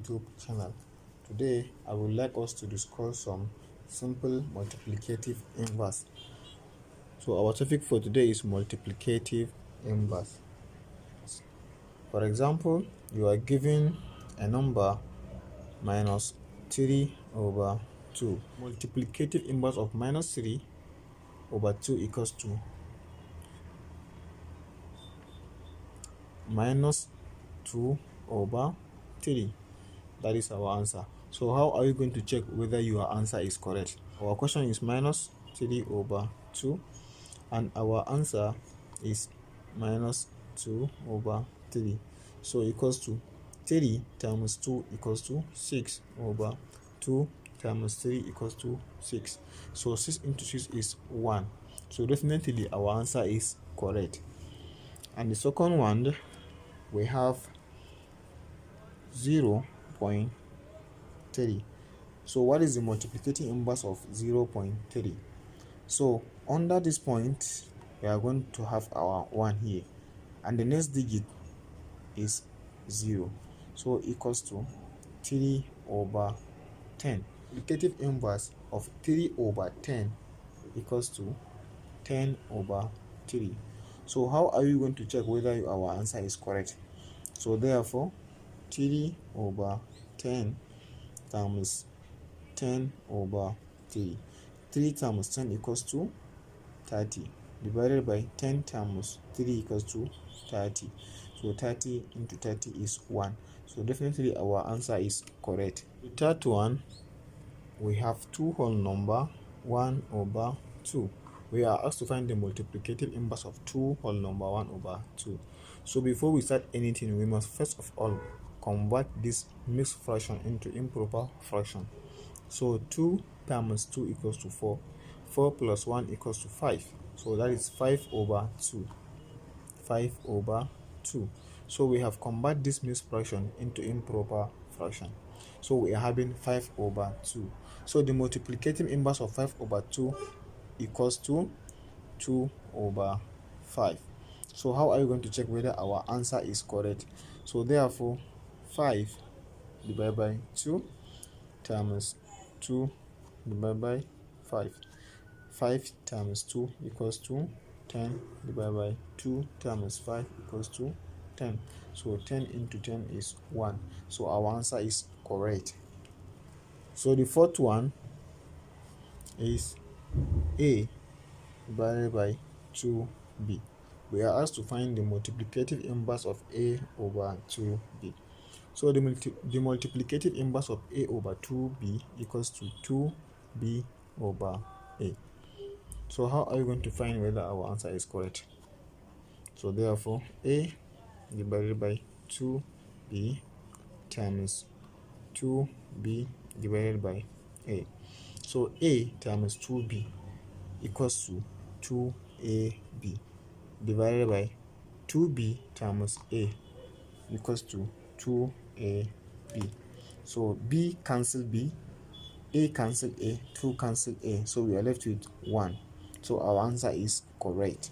YouTube channel. Today I would like us to discuss some simple multiplicative inverse. So our topic for today is multiplicative inverse. For example, you are given a number minus 3 over 2. Multiplicative inverse of minus 3 over 2 equals to minus 2 over 3. That is our answer. So how are you going to check whether your answer is correct? Our question is minus 3 over 2 and our answer is minus 2 over 3. So equals to 3 times 2 equals to 6 over 2 times 3 equals to 6. So 6 into 6 is 1. So definitely our answer is correct. And the second one, we have 0.3. So what is the multiplicative inverse of 0.3? So under this point we are going to have our 1 here, and the next digit is 0, so equals to 3 over 10. Multiplicative inverse of 3 over 10 equals to 10 over 3. So how are you going to check whether our answer is correct? So therefore 3 over 10 times 10 over 3. 3 times 10 equals to 30, divided by 10 times 3 equals to 30. So 30 into 30 is 1. So definitely our answer is correct. The third one, we have two whole number 1 over 2. We are asked to find the multiplicative inverse of two whole number 1 over 2. So before we start anything, we must first of all convert this mixed fraction into improper fraction. So 2 times 2 equals to 4. 4 plus 1 equals to 5. So that is 5 over 2. 5 over 2. So we have converted this mixed fraction into improper fraction. So we are having 5 over 2. So the multiplicative inverse of 5 over 2 equals to 2 over 5. So how are you going to check whether our answer is correct? So therefore 5 divided by 2 times 2 divided by 5. 5 times 2 equals to 10 divided by 2 times 5 equals to 10. So 10 into 10 is 1. So our answer is correct. So the fourth one is A divided by 2B. We are asked to find the multiplicative inverse of A over 2B. So the multiplicative inverse of A over 2B equals to 2B over A. So how are you going to find whether our answer is correct? So therefore A divided by 2B times 2B divided by A. So A times 2B equals to 2AB divided by 2B times A equals to 2AB. So B cancel B, A cancel A, 2 cancel A, so we are left with 1. So our answer is correct.